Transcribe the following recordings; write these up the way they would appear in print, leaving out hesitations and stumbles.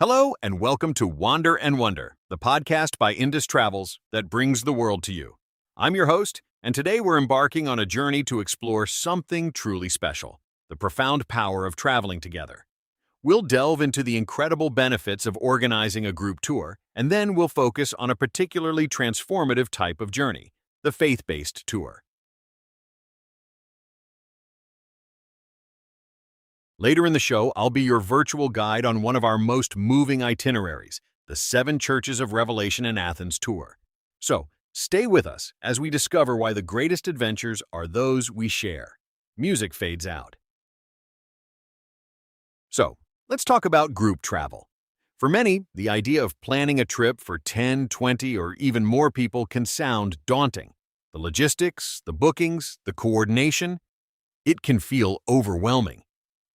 Hello and welcome to Wander and Wonder, the podcast by Indus Travels that brings the world to you. I'm your host, and today we're embarking on a journey to explore something truly special, the profound power of traveling together. We'll delve into the incredible benefits of organizing a group tour, and then we'll focus on a particularly transformative type of journey, the faith-based tour. Later in the show, I'll be your virtual guide on one of our most moving itineraries, the 7 Churches of Revelation in Athens tour. So, stay with us as we discover why the greatest adventures are those we share. Music fades out. So, let's talk about group travel. For many, the idea of planning a trip for 10, 20, or even more people can sound daunting. The logistics, the bookings, the coordination, it can feel overwhelming.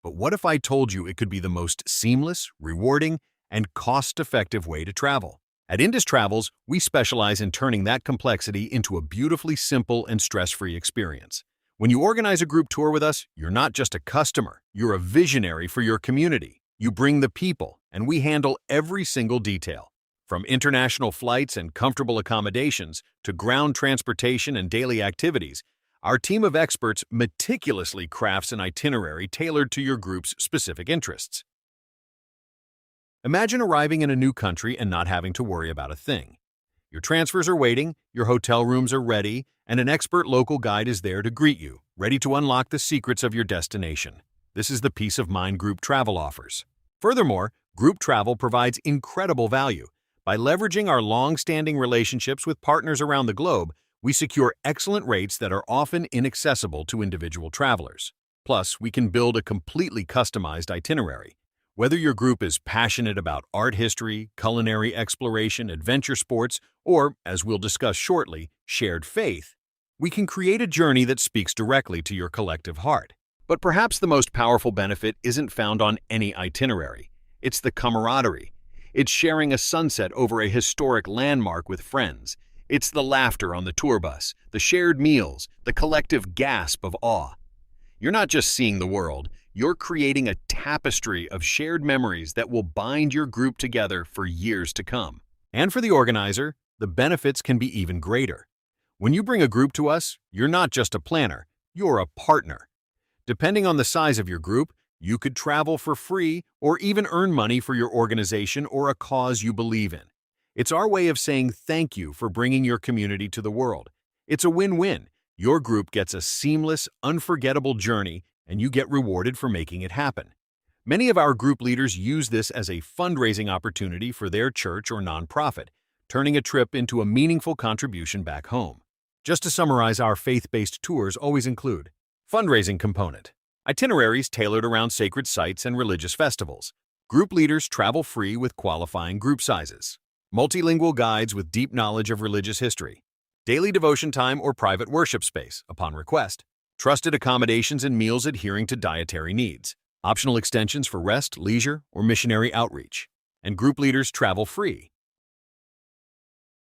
But what if I told you it could be the most seamless, rewarding, and cost-effective way to travel? At Indus Travels, we specialize in turning that complexity into a beautifully simple and stress-free experience. When you organize a group tour with us, you're not just a customer, you're a visionary for your community. You bring the people, and we handle every single detail. From international flights and comfortable accommodations to ground transportation and daily activities, our team of experts meticulously crafts an itinerary tailored to your group's specific interests. Imagine arriving in a new country and not having to worry about a thing. Your transfers are waiting, your hotel rooms are ready, and an expert local guide is there to greet you, ready to unlock the secrets of your destination. This is the peace of mind group travel offers. Furthermore, group travel provides incredible value. By leveraging our long-standing relationships with partners around the globe, we secure excellent rates that are often inaccessible to individual travelers. Plus, we can build a completely customized itinerary. Whether your group is passionate about art history, culinary exploration, adventure sports, or, as we'll discuss shortly, shared faith, we can create a journey that speaks directly to your collective heart. But perhaps the most powerful benefit isn't found on any itinerary. It's the camaraderie. It's sharing a sunset over a historic landmark with friends. It's the laughter on the tour bus, the shared meals, the collective gasp of awe. You're not just seeing the world, you're creating a tapestry of shared memories that will bind your group together for years to come. And for the organizer, the benefits can be even greater. When you bring a group to us, you're not just a planner, you're a partner. Depending on the size of your group, you could travel for free or even earn money for your organization or a cause you believe in. It's our way of saying thank you for bringing your community to the world. It's a win-win. Your group gets a seamless, unforgettable journey, and you get rewarded for making it happen. Many of our group leaders use this as a fundraising opportunity for their church or nonprofit, turning a trip into a meaningful contribution back home. Just to summarize, our faith-based tours always include fundraising component, itineraries tailored around sacred sites and religious festivals. Group leaders travel free with qualifying group sizes. Multilingual guides with deep knowledge of religious history, daily devotion time or private worship space, upon request, trusted accommodations and meals adhering to dietary needs, optional extensions for rest, leisure, or missionary outreach, and group leaders travel free.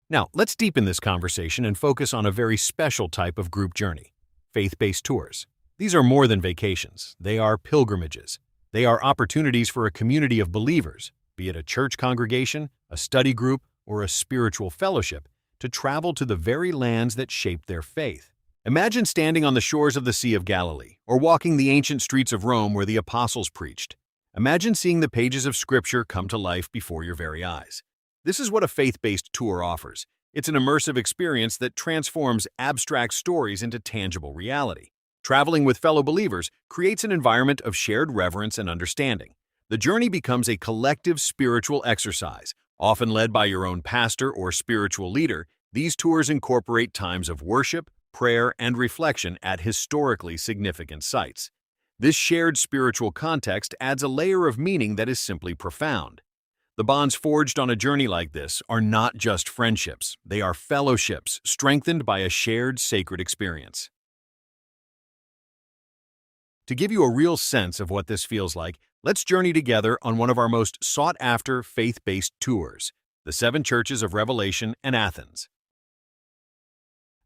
Now, let's deepen this conversation and focus on a very special type of group journey, faith-based tours. These are more than vacations, they are pilgrimages. They are opportunities for a community of believers, be it a church congregation, a study group, or a spiritual fellowship, to travel to the very lands that shaped their faith. Imagine standing on the shores of the Sea of Galilee, or walking the ancient streets of Rome where the apostles preached. Imagine seeing the pages of Scripture come to life before your very eyes. This is what a faith-based tour offers. It's an immersive experience that transforms abstract stories into tangible reality. Traveling with fellow believers creates an environment of shared reverence and understanding. The journey becomes a collective spiritual exercise. Often led by your own pastor or spiritual leader, these tours incorporate times of worship, prayer, and reflection at historically significant sites. This shared spiritual context adds a layer of meaning that is simply profound. The bonds forged on a journey like this are not just friendships, they are fellowships strengthened by a shared sacred experience. To give you a real sense of what this feels like, let's journey together on one of our most sought-after faith-based tours, the 7 Churches of Revelation in Athens.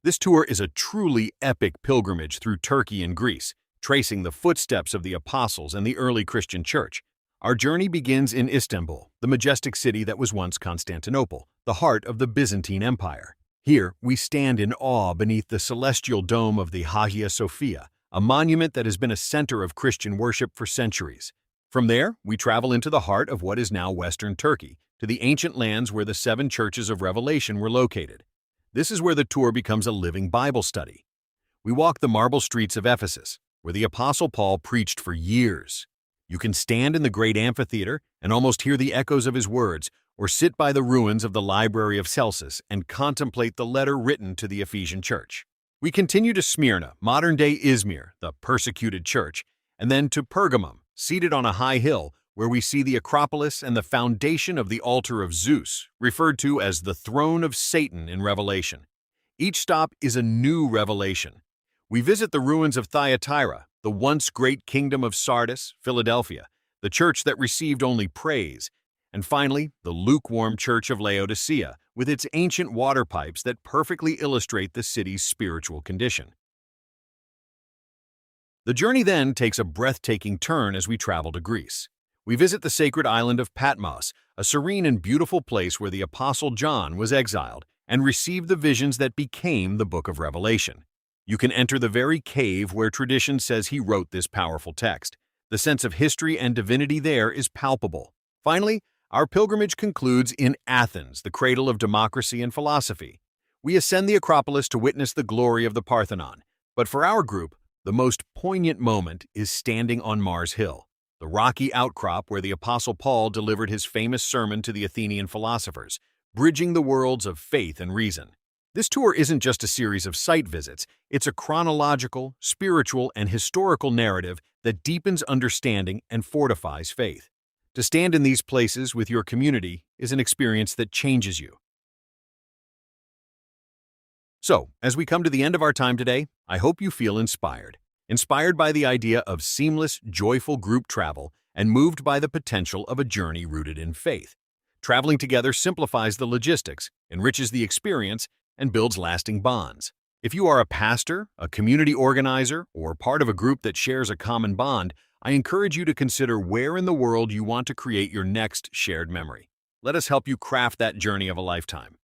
This tour is a truly epic pilgrimage through Turkey and Greece, tracing the footsteps of the apostles and the early Christian church. Our journey begins in Istanbul, the majestic city that was once Constantinople, the heart of the Byzantine Empire. Here, we stand in awe beneath the celestial dome of the Hagia Sophia, a monument that has been a center of Christian worship for centuries. From there, we travel into the heart of what is now Western Turkey, to the ancient lands where the 7 churches of Revelation were located. This is where the tour becomes a living Bible study. We walk the marble streets of Ephesus, where the Apostle Paul preached for years. You can stand in the great amphitheater and almost hear the echoes of his words, or sit by the ruins of the Library of Celsus and contemplate the letter written to the Ephesian church. We continue to Smyrna, modern-day Izmir, the persecuted church, and then to Pergamum, seated on a high hill, where we see the Acropolis and the foundation of the altar of Zeus, referred to as the throne of Satan in Revelation. Each stop is a new revelation. We visit the ruins of Thyatira, the once great kingdom of Sardis, Philadelphia, the church that received only praise, and finally, the lukewarm church of Laodicea, with its ancient water pipes that perfectly illustrate the city's spiritual condition. The journey then takes a breathtaking turn as we travel to Greece. We visit the sacred island of Patmos, a serene and beautiful place where the Apostle John was exiled and received the visions that became the book of Revelation. You can enter the very cave where tradition says he wrote this powerful text. The sense of history and divinity there is palpable. Finally, our pilgrimage concludes in Athens, the cradle of democracy and philosophy. We ascend the Acropolis to witness the glory of the Parthenon. But for our group, the most poignant moment is standing on Mars Hill, the rocky outcrop where the Apostle Paul delivered his famous sermon to the Athenian philosophers, bridging the worlds of faith and reason. This tour isn't just a series of site visits, it's a chronological, spiritual, and historical narrative that deepens understanding and fortifies faith. To stand in these places with your community is an experience that changes you. So, as we come to the end of our time today, I hope you feel inspired. Inspired by the idea of seamless, joyful group travel and moved by the potential of a journey rooted in faith. Traveling together simplifies the logistics, enriches the experience, and builds lasting bonds. If you are a pastor, a community organizer, or part of a group that shares a common bond, I encourage you to consider where in the world you want to create your next shared memory. Let us help you craft that journey of a lifetime.